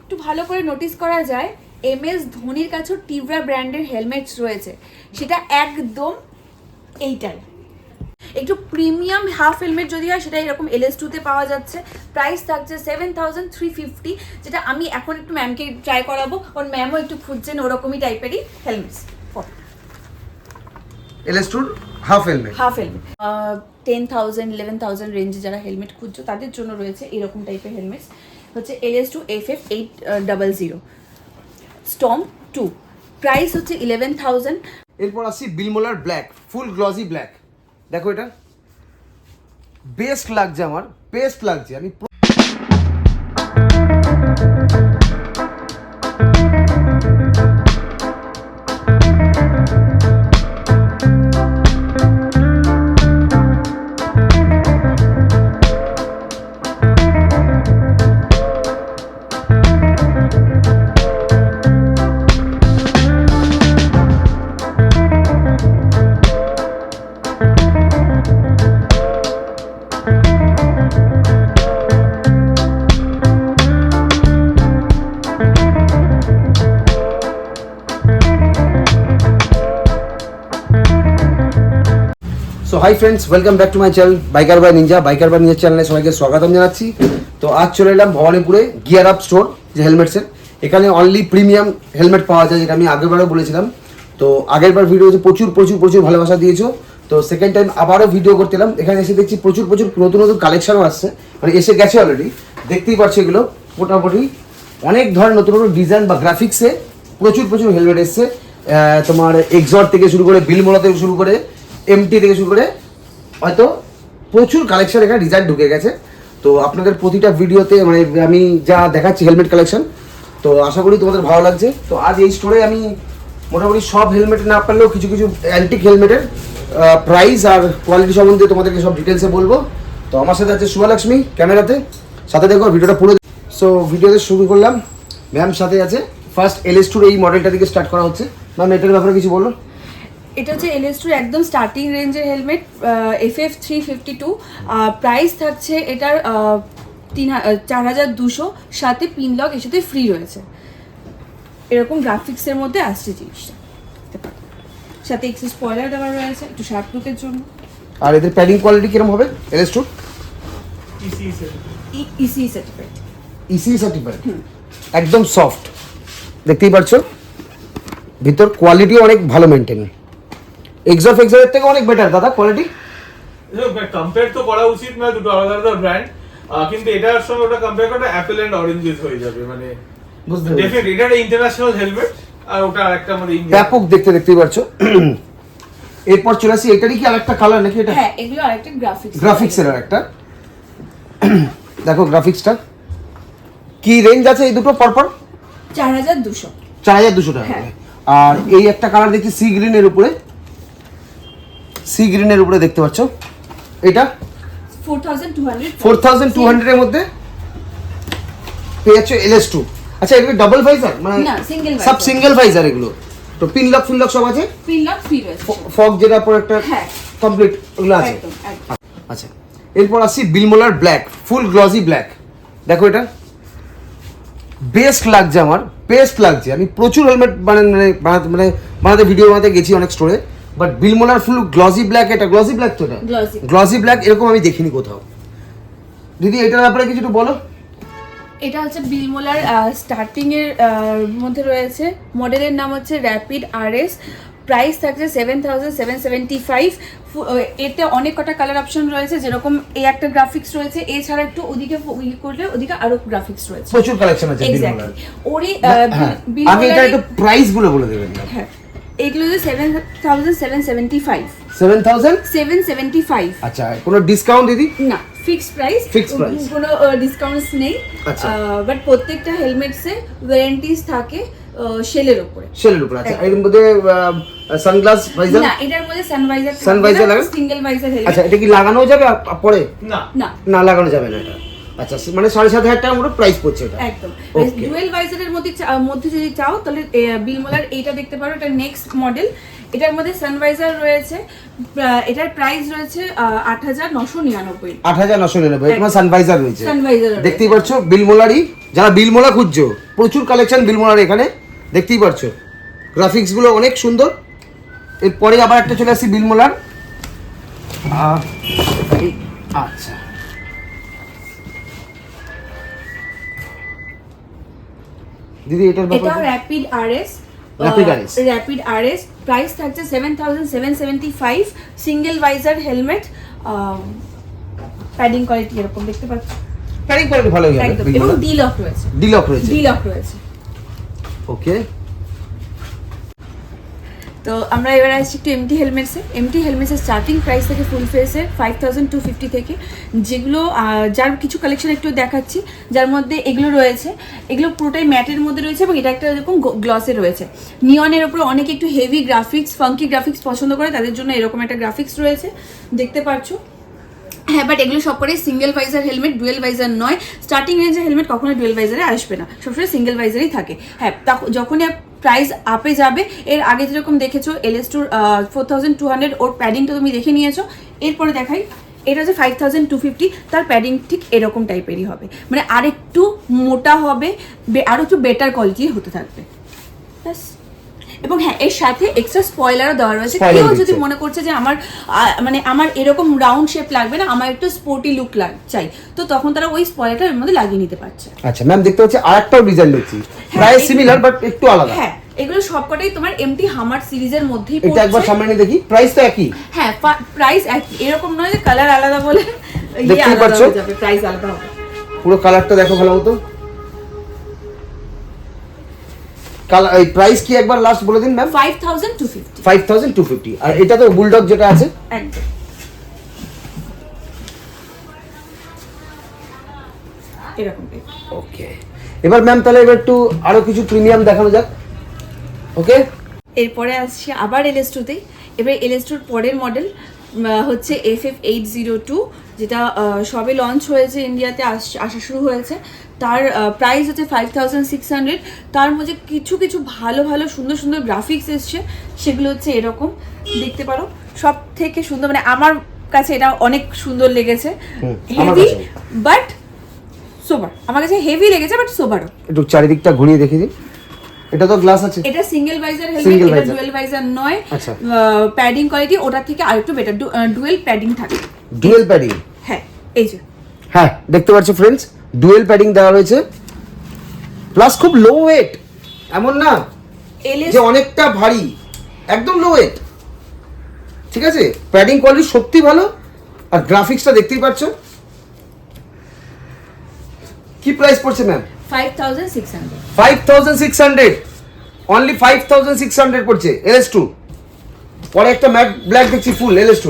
একটু ভালো করে নোটিস করা যায় MS ধোনির কাছেও টিভরা ব্র্যান্ডের হেলমেটস রয়েছে, সেটা একদম এইটাই। একটু প্রিমিয়াম হাফ হেলমেট যদি হয় সেটা এরকম LS2 তে পাওয়া যাচ্ছে। প্রাইস থাকছে 7350, যেটা আমি এখন একটু ম্যামকে ট্রাই করাবো, কারণ ম্যামও একটু খুঁজছেন ওরকমই টাইপেরই হেলমেটস। LS2 হাফ হেলমেট 10,000 11,000 রেঞ্জে যারা হেলমেট খুঁজছো তাদের জন্য রয়েছে এরকম টাইপের হেলমেটস। হচ্ছে LS2 FF800 স্টর্ম 2, প্রাইস হচ্ছে 11,000। এরপর আসছি বিলমোলার ব্ল্যাক, ফুল গ্লসি ব্ল্যাক। দেখো এটা বেস্ট লাগছে, আমার বেস্ট লাগছে। আমি so hi friends, welcome back to my channel biker by Ninja. Biker by Ninja চ্যানেলে সবাইকে স্বাগতম জানাচ্ছি। তো আজ চলে এলাম ভবানীপুরে গিয়ার আপ স্টোর, যে হেলমেটসের। এখানে অনলি প্রিমিয়াম হেলমেট পাওয়া যায়, যেটা আমি আগেরবারও বলেছিলাম। তো আগেরবার ভিডিওতে প্রচুর প্রচুর প্রচুর ভালোবাসা দিয়েছো, তো সেকেন্ড টাইম আবারও ভিডিও করতে এলাম। এখানে এসে দেখছি প্রচুর প্রচুর নতুন নতুন কালেকশনও আসছে, মানে এসে গেছে অলরেডি, দেখতেই পাচ্ছি। এগুলো মোটামুটি অনেক ধরনের নতুন নতুন ডিজাইন বা গ্রাফিক্সে প্রচুর প্রচুর হেলমেট এসছে। তোমার এক্সর থেকে শুরু করে বিলমোলা থেকে শুরু করে MT থেকে শুরু করে হয়তো প্রচুর কালেকশন এখানে ডিজাইন ঢুকে গেছে। তো আপনাদের প্রতিটা ভিডিওতে মানে আমি যা দেখাচ্ছি হেলমেট কালেকশন, তো আশা করি তোমাদের ভালো লাগছে। তো আজ এই স্টোরে আমি মোটামুটি সব হেলমেট না পারলেও কিছু কিছু অ্যান্টিক হেলমেটের প্রাইস আর কোয়ালিটি সম্বন্ধে তোমাদেরকে সব ডিটেলসে বলবো। তো আমার সাথে আছে শুভলক্ষ্মী ক্যামেরাতে, সাথে দেখো ভিডিওটা পুরো। সো ভিডিওতে শুরু করলাম, ম্যাম সাথে আছে। ফার্স্ট LS2 এই মডেলটা থেকে স্টার্ট করা হচ্ছে। ম্যাম এটার ব্যাপারে কিছু বলো। এটা হচ্ছে LS2 একদম স্টার্টিং রেঞ্জের হেলমেট, FF352। প্রাইস থাকছে এটার 4,200, সাথে পিন লক এর সাথে ফ্রি রয়েছে। এরকম গ্রাফিক্সের মধ্যে আসছে জিনিসটা, সাথে এক্সি স্পয়লার দেওয়া রয়েছে একটু শার্প লুকের জন্য। আর এদের প্যাডিং কোয়ালিটি কিরকম হবে LS2? ECE certified. ECE certified, একদম সফট, দেখতেই পাচ্ছ। ভিতর কোয়ালিটি অনেক ভালো মেনটেন, এক্সরের থেকে অনেক বেটার দাদা কোয়ালিটি। কম্পেয়ার তো করা উচিত না, দুটো আলাদা আলাদা ব্র্যান্ড, কিন্তু এটার সঙ্গে ওটা কম্পেয়ার করলে অ্যাপেল এন্ড অরেঞ্জেস হয়ে যাবে। মানে ডেফিনেটলি এটা ইন্টারন্যাশনাল হেলমেট, আর ওটা আরেকটা আমাদের ইন্ডিয়ান। ব্যাপক দেখতেই পাচ্ছ। এরপর চলে আসি, এটারই কি আরেকটা কালার নাকি এটা? হ্যাঁ, এগুলো আরেকটা গ্রাফিক্সের আরেকটা। দেখো গ্রাফিক্সটা কি রেঞ্জ আছে এই দুটো পরপর? 4,200 টাকা। আর এই একটা কালার দেখছি সি গ্রিনের উপরে দেখতে পাচ্ছ, এটা 4,200 এর মধ্যে পেয়ে যাচ্ছে LS2। আচ্ছা এগুলো ডাবল ভাইজার মানে না, সব সিঙ্গেল ভাইজার এগুলো? তো পিন লক সব আছে, পিন লক ফ্রি রয়েছে, ফগ যেটা পর একটা হ্যাঁ কমপ্লিট ওগুলো আছে। একদম। আচ্ছা এরপর আসছি বিলমোলার ব্ল্যাক, ফুল গ্লসি ব্ল্যাক। দেখো এটা বেস্ট লাগছে, আমার বেস্ট লাগছে। আমি প্রচুর হেলমেট বানাতে ভিডিও বানাতে গেছি অনেক স্টোরে, বাট বিলমোলার ফুল গ্লসি ব্ল্যাক, এটা গ্লসি ব্ল্যাক তো, এটা গ্লসি ব্ল্যাক এরকম আমি দেখিনি কোথাও। দিদি এটার ব্যাপারে কিছু একটু বলো। এটা হচ্ছে বিলমোলার স্টার্টিং এর মধ্যে রয়েছে, মডেলের নাম হচ্ছে র্যাপিড RS। প্রাইস থাকছে 7,775। এতে অনেক কটা কালার অপশন রয়েছে, যেরকম এই একটা গ্রাফিক্স রয়েছে, এছাড়া একটু ওদিকে করলে ওদিকে আরো গ্রাফিক্স রয়েছে, প্রচুর কালেকশন আছে বিলমোলার। ওরই আগে এটা একটু প্রাইস গুলো বলে দেবেন। হ্যাঁ, এগুলো যে 7,775। 7,775। আচ্ছা কোনো ডিসকাউন্ট দিদি? না, ফিক্সড প্রাইস, কোনো ডিসকাউন্টস নেই। বাট প্রত্যেকটা হেলমেটসে ওয়ারেন্টিজ থাকে শেলের উপরে। আচ্ছা এর মধ্যে সানগ্লাস ভাইজার? না, এটার মধ্যে সানভাইজার লাগে, সিঙ্গেল ভাইজার হেলমেট। আচ্ছা এটা কি লাগানো যাবে পরে? না লাগানো যাবে না এটা। আচ্ছা মানে 7,500 টাকা মতো প্রাইস পড়ছে এটা। একদম। ডুয়েল ভাইজারের মধ্যে যদি চাও তাহলে বিলমোলার এইটা দেখতে পারো, এটা নেক্সট মডেল এটার মধ্যে সানভাইজার রয়েছে, এটার প্রাইস রয়েছে 8,999। 8,999 তোমার সানভাইজার রয়েছে। সানভাইজার দেখতেই পাচ্ছ বিলমোলারই, যারা বিলমোলা খুঁজছো প্রচুর কালেকশন বিলমোলার এখানে দেখতেই পাচ্ছ। গ্রাফিক্স গুলো অনেক সুন্দর। এরপরে আবার একটা চলে আসছি বিলমোলার। আচ্ছা দিদি এটার ব্যাপারে এটা র‍্যাপিড আরএস প্রাইস থাকছে 7,775, single visor helmet, padding quality এরকম দেখতে পাচ্ছ, প্যাডিং কোয়ালিটি ভালোই হবে এবং ডি-লক রয়েছে। ওকে, তো আমরা এবার আসছি একটু এমটি হেলমেটসের স্টার্টিং প্রাইস থেকে ফুল ফেসের 5,250 থেকে, যেগুলো যার কিছু কালেকশন একটু দেখাচ্ছি, যার মধ্যে এগুলো রয়েছে, এগুলো পুরোটাই ম্যাটের মধ্যে রয়েছে এবং এটা একটা এরকম গ্লসে রয়েছে। নিয়নের উপরে অনেকে একটু হেভি গ্রাফিক্স, ফাঙ্কি গ্রাফিক্স পছন্দ করে, তাদের জন্য এরকম একটা গ্রাফিক্স রয়েছে দেখতে পাচ্ছ। হ্যাঁ, বাট এগুলো সবকটাই single visor helmet, dual visor নয়। স্টার্টিং রেঞ্জের হেলমেট কখনো ডুয়েল ভাইজারে আসবে না, সবসময় সিঙ্গেল ভাইজারই থাকে। হ্যাঁ, যখনই প্রাইস আপে যাবে, এর আগে যেরকম দেখেছো Ls2 4,200, ওর প্যাডিংটা তুমি দেখে নিয়েছো। এরপরে দেখাই, এটা হচ্ছে 5,250, তার প্যাডিং ঠিক এরকম টাইপেরই হবে, মানে আরেকটু মোটা হবে, আরও একটু বেটার কোয়ালিটির হতে থাকবে। ব্যাস। এবং হ্যাঁ, এর সাথে এক্সট্রা স্পয়লারও দেওয়া রয়েছে। কেউ যদি মনে করছে যে আমার এরকম রাউন্ড শেপ লাগবে না, আমার একটু স্পোর্টি লুক চাই, তো তখন তারা ওই স্পয়লারটা এর মধ্যে লাগিয়ে নিতে পারছে। আচ্ছা ম্যাম, দেখতে পাচ্ছি আরেকটাও ডিজাইন দেখছি, প্রায় সিমিলার বাট একটু আলাদা। হ্যাঁ, এগুলো সবকটাই তোমার এমটি হামার সিরিজের মধ্যেই পড়ছে। এটা একবার সামনে নিয়ে দেখি, প্রাইস তো একই। হ্যাঁ, প্রাইস একই, এরকম নয় যে কালার আলাদা বলে দেখতেই পাচ্ছ প্রাইস আলাদা হবে। পুরো কালারটা দেখো ভালো মতো। কালার এই প্রাইস কি একবার লাস্ট বলে দিন ম্যাম। 5,250। আর এটা তো বুলডগ যেটা আছে একদম এরকম। ওকে, এবার ম্যাম তাহলে এবার একটু আরো কিছু প্রিমিয়াম দেখানো যাক। ওকে, এরপরে আসছি আবার Ls2 এবার Ls2 পরের মডেল হচ্ছে FF802, যেটা সবে লঞ্চ হয়েছে, ইন্ডিয়াতে আসা শুরু হয়েছে। তার প্রাইস হচ্ছে 5,600। তার মধ্যে কিছু কিছু ভালো ভালো সুন্দর সুন্দর গ্রাফিক্স এসছে, সেগুলো হচ্ছে এরকম দেখতে পারো। সব থেকে সুন্দর, মানে আমার কাছে এটা অনেক সুন্দর লেগেছে, হেভি বাট সোবার। আমার কাছে হেভি লেগেছে বাট সোবারও। একটু চারিদিকটা ঘুরিয়ে দেখে দিন। এটা তো গ্লাস আছে, এটা সিঙ্গেল ভাইজার হেলমেট, এটা ডুয়েল ভাইজার নয়। আচ্ছা, প্যাডিং কোয়ালিটি ওটার থেকে আরেকটু বেটার, ডুয়েল প্যাডিং থাকে। ডুয়েল প্যাডিং, হ্যাঁ এই যে, হ্যাঁ দেখতে পাচ্ছ ফ্রেন্ডস, ডুয়েল প্যাডিং দেওয়া রয়েছে, প্লাস খুব লো ওয়েট, এমন না যে অনেকটা ভারী, একদম লো ওয়েট। ঠিক আছে, প্যাডিং কোয়ালিটি সত্যি ভালো, আর গ্রাফিক্সটা দেখতেই পাচ্ছ। কি প্রাইস পড়ছে ম্যাম? 5,600। অনলি 5,600 পড়ছে Ls2। পরে একটা ম্যাট ব্ল্যাক দেখছি ফুল Ls2,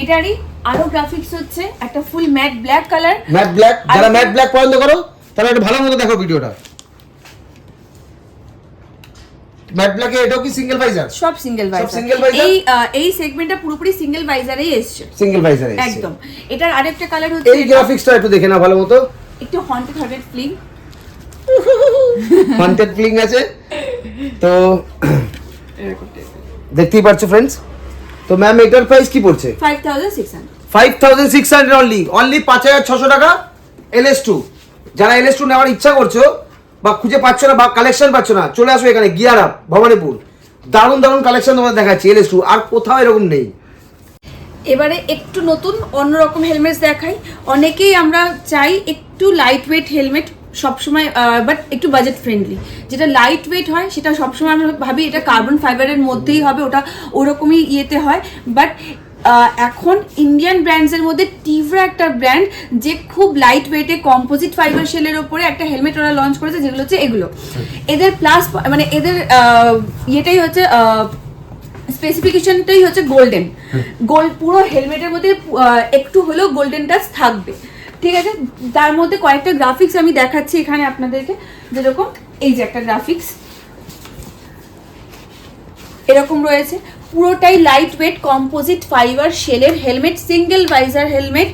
এটারই আরো গ্রাফিক্স হচ্ছে একটা full matte black colour. Matte black, যারা ম্যাট ব্ল্যাক পছন্দ করো তাহলে একটু ভালো মতো দেখো ভিডিওটা। ম্যাট ব্ল্যাকে এটাও কি সিঙ্গেল ভাইজার? সব সিঙ্গেল ভাইজার। এই সেগমেন্টটা পুরোপুরি সিঙ্গেল ভাইজারেই এসেছে, সিঙ্গেল ভাইজারে একদম। এটার আরেকটা কালার হচ্ছে, এই গ্রাফিক্সটা একটু দেখে নাও ভালো মতো, একটু হন্টেড ফিলিং, হন্টেড ফিলিং আছে। তো দেখতেই পাচ্ছ ফ্রেন্ডস। তো ম্যাম এটার প্রাইস কি পড়ছে? 5,600 অনলি 5,600 টাকা Ls2। যারা Ls2 নেওয়ার ইচ্ছা করছো বা খুঁজে পাচ্ছ না বা কালেকশন পাচ্ছ না, চলে আসো এখানে গিয়ার আপ ভবানীপুর। দারুণ দারুণ কালেকশন তোমাদের দেখাচ্ছি Ls2, আর কোথাও এরকম নেই। এবারে একটু নতুন অন্যরকম হেলমেট দেখাই। অনেকেই আমরা চাই একটু লাইট ওয়েট হেলমেট সবসময়, বাট একটু বাজেট ফ্রেন্ডলি। যেটা লাইট ওয়েট হয় সেটা সবসময় আমরা ভাবি এটা কার্বন ফাইবারের মধ্যেই হবে, ওটা ওরকমই ইয়েতে হয়। বাট এখন ইন্ডিয়ান ব্র্যান্ডসের মধ্যে টিভরা একটা ব্র্যান্ড, যে খুব লাইট ওয়েটে কম্পোজিট ফাইবার শেলের ওপরে একটা হেলমেট ওরা লঞ্চ করেছে, যেগুলো হচ্ছে এগুলো। এদের প্লাস মানে এদের ইয়েটাই হচ্ছে স্পেসিফিকেশনটাই হচ্ছে গোল্ডেন। পুরো হেলমেটের মধ্যে একটু হলেও গোল্ডেন টাচ থাকবে, ঠিক আছে। তার মধ্যে কয়েকটা গ্রাফিক্স আমি দেখাচ্ছি এখানে আপনাদেরকে, যেরকম এই যে একটা গ্রাফিক্স এরকম রয়েছে, পুরোটাই লাইট ওয়েট কম্পোজিট ফাইবার শেলের helmet, single visor helmet,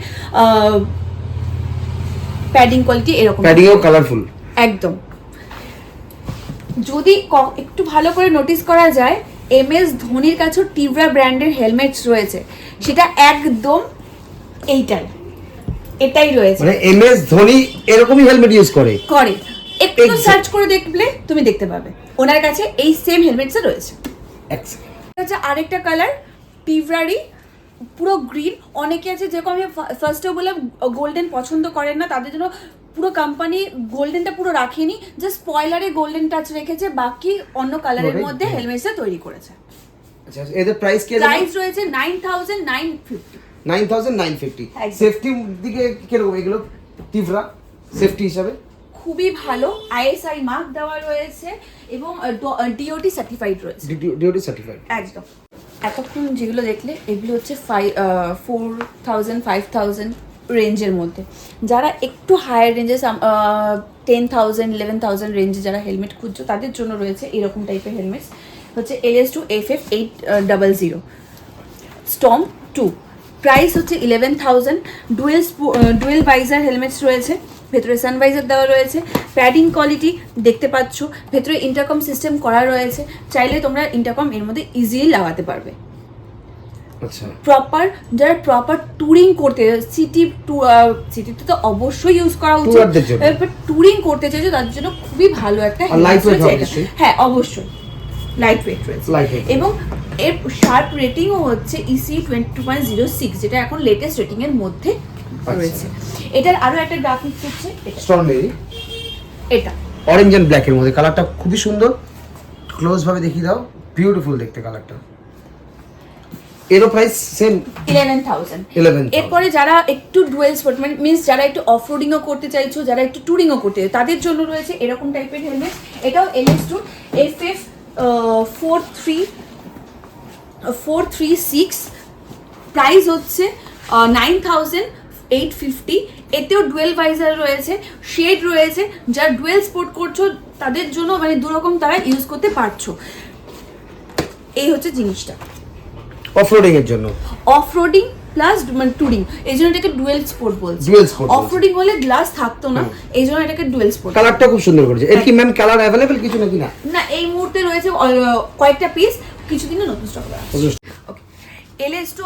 padding quality এরকম, প্যাডিংও কালারফুল একদম। যদি একটু ভালো করে নোটিস করা যায়, MS ধোনির কাছেও টিভরা ব্র্যান্ডের হেলমেটস রয়েছে, সেটা একদম এটাই রয়েছে। মানে MS ধোনি এরকমই হেলমেট ইউজ করে একটু সার্চ করে দেখলে তুমি দেখতে পাবে ওনার কাছে এই সেম হেলমেটস রয়েছে। আচ্ছা, আরেকটা কালার টিভরারই পুরো গ্রিন। অনেকে আছে যেরকম আমি ফার্স্টে বললাম গোল্ডেন পছন্দ করেন না, তাদের জন্য পুরো কোম্পানি গোল্ডেনটা পুরো রাখেনি, জাস্ট স্পয়লারে গোল্ডেন টাচ রেখেছে, বাকি অন্য কালারের মধ্যে হেলমেটসটা তৈরি করেছে। আচ্ছা, এদের প্রাইস কি আছে? প্রাইস রয়েছে 9950। সেফটি দিকে কিরকম এগুলো টিভরা সেফটি হিসাবে? খুবই ভালো, ISI মার্ক দেওয়া রয়েছে এবং DOT সার্টিফাইড রয়েছে। DOT সার্টিফাইড একদম। এতক্ষণ যেগুলো দেখলে এগুলো হচ্ছে 4000-5000 রেঞ্জের মধ্যে। যারা একটু হায়ার রেঞ্জে 10,000-11,000 রেঞ্জে যারা হেলমেট খুঁজছো তাদের জন্য রয়েছে এরকম টাইপের হেলমেটস। হচ্ছে LS2 FF800 স্টর্ম 2, প্রাইস হচ্ছে 11,000। ডুয়েল ভাইজার হেলমেটস রয়েছে, ভেতরে সানভাইজার দেওয়া রয়েছে, প্যাডিং কোয়ালিটি দেখতে পাচ্ছ, ভেতরে ইন্টারকম সিস্টেম করা রয়েছে, চাইলে তোমরা ইন্টারকম এর মধ্যে ইজিলি লাগাতে পারবে। আচ্ছা, যারা প্রপার ট্যুরিং করতে সিটিতে তো অবশ্যই ইউজ করা উচিত, ট্যুরিং করতে চাইছো তাদের জন্য খুবই ভালো একটা হেলমেট। হ্যাঁ, অবশ্যই লাইট ওয়েট রয়েছে এবং এর শার্প রেটিংও হচ্ছে EC 22.06, যেটা এখন লেটেস্ট রেটিং এর মধ্যে রয়েছে। এটার আরো একটা গ্রাফিক্স হচ্ছে স্ট্রবেরি, এটা অরেঞ্জ এন্ড ব্ল্যাক এর মধ্যে, কালারটা খুবই সুন্দর। ক্লোজ ভাবে দেখিয়ে দাও, বিউটিফুল দেখতে কালারটা। এর প্রাইস সেম 11,000। এরপরে যারা একটু ডুয়েল স্পট মিন্স যারা একটু অফরোডিংও করতে চাইছো, যারা একটু ট্যুরিংও করতে চাইছো, তাদের জন্য রয়েছে এরকম টাইপের হেলমেট। এটাও LS2 FF436, প্রাইস হচ্ছে 9,850। এতেও ডুয়েল ভাইজার রয়েছে, শেড রয়েছে, যারা ডুয়েল স্পোর্ট করছো তাদের জন্য মানে দুরকম তারা ইউজ করতে পারছো। এই হচ্ছে জিনিসটা অফরোডিং এর জন্য, অফরোডিং প্লাস মানে ট্যুরিং, এই জন্য এটাকে ডুয়েল স্পোর্ট বলছে। অফরোডিং হলে গ্লাস থাকতো না, এই জন্য এটাকে ডুয়েল স্পোর্ট। কালারটা খুব সুন্দর করেছে। এর কি ম্যাম কালার অ্যাভেলেবল কিছু নাকি? না, এই মুহূর্তে রয়েছে কয়েকটা পিস, কিছুদিনে নতুন স্টক আসবে। ওকে, LS2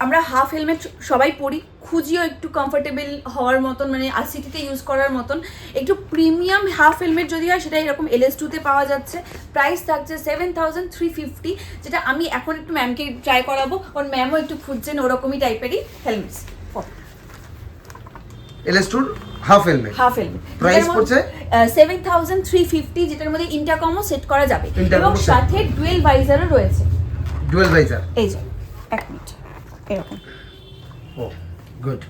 আমরা হাফ হেলমেট সবাই পরি, খুঁজিও একটু কমফোর্টেবল হওয়ার মতন, মানে সিটিতে ইউজ করার মতন একটু প্রিমিয়াম হাফ হেলমেট যদি হয় সেটা এরকম LS2-তে পাওয়া যাচ্ছে। প্রাইস থাকছে 7,350, যেটা আমি এখন একটু ম্যামকে ট্রাই করাবো, কারণ ম্যামও একটু খুঁজছেন ওরকমই টাইপেরই helmets. LS2 half helmet price পড়ছে 7,350, যেটার মধ্যে ইন্টারকমও সেট করা যাবে এবং সাথে ডুয়েল ভাইজারও রয়েছে। ডুয়েল ভাইজার, এই যে এক মিনিট এরকম। ও গুড।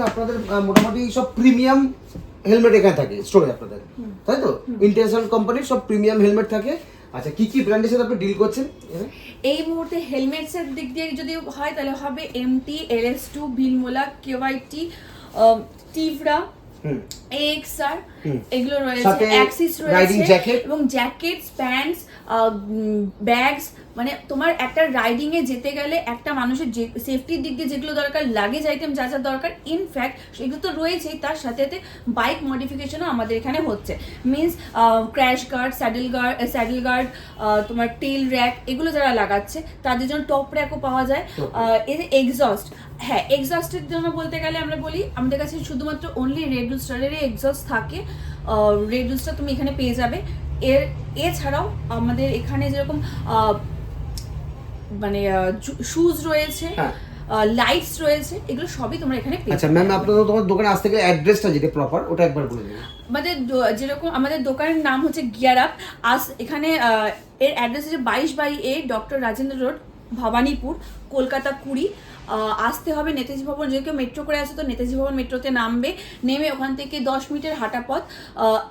আপনাদের মোটামুটি সব প্রিমিয়াম হেলমেট এখানে থাকে স্টোরে আপনাদের, তাই তো? ইন্টারন্যাশনাল কোম্পানির সব প্রিমিয়াম হেলমেট থাকে। আচ্ছা, কি কি ব্র্যান্ডের সাথে আপনি ডিল করছেন এই মুহূর্তে? হেলমেটস এর দিক দিয়ে যদি হয় তাহলে হবে MT, LS2, বিলমোলা, KYT, টিভরা, AXR, এগুলো রয়েছে, অ্যাক্সিস রয়েছে এবং জ্যাকেটস, প্যান্টস, ব্যাগস, মানে তোমার একটা রাইডিং এ যেতে গেলে একটা মানুষের যে সেফটির দিক দিয়ে যেগুলো দরকার, লাগেজ আইটেম যা যা দরকার, ইনফ্যাক্ট সেগুলো তো রয়েছেই, তার সাথে সাথে বাইক মডিফিকেশনও আমাদের এখানে হচ্ছে। Means crash guard, saddle guard, তোমার টেল র্যাক, এগুলো যারা লাগাচ্ছে তাদের জন্য টপ র্যাকও পাওয়া যায়। এর এক্সস্ট, হ্যাঁ, এক্সস্টের জন্য বলতে গেলে আমরা বলি আমাদের কাছে শুধুমাত্র অনলি রেড রুস্টারেরই এক্সস্ট থাকে। রেড রুস্টার তুমি এখানে পেয়ে যাবে। এছাড়াও আমাদের এখানে যেরকম মানে শুজ রয়েছে, লাইটস রয়েছে, এগুলো সবই তোমরা এখানে পেয়ে যাবে। আচ্ছা ম্যাম, আপনাদের তোমার দোকানে আসতে গেলে অ্যাড্রেসটা যেটা প্রপার ওটা একবার বলে দিন। আমাদের যেরকম আমাদের দোকানের নাম হচ্ছে গিয়ার আপ। এখানে এর অ্যাড্রেস হচ্ছে 22/8 ডক্টর রাজেন্দ্র রোড, ভবানীপুর, কলকাতা 20। আসতে হবে নেতাজি ভবন। যদি কেউ মেট্রো করে আসে তো নেতাজি ভবন মেট্রোতে নামবে, নেমে ওখান থেকে 10 মিনিটের হাঁটা পথ,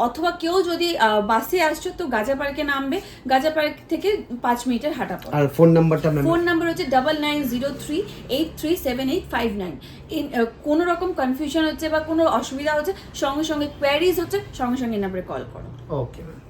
অথবা কেউ যদি বাসে আসছো তো গাজা পার্কে নামবে, গাজা পার্ক থেকে 5 মিনিটের হাঁটা পথ। আর ফোন নাম্বারটা? ফোন নাম্বার হচ্ছে 9903837859। কোনো রকম কনফিউশন হচ্ছে বা কোনো অসুবিধা হচ্ছে, সঙ্গে সঙ্গে কোয়ারিজ হচ্ছে, সঙ্গে সঙ্গে এই নাম্বারে কল করো। Okay ma'am.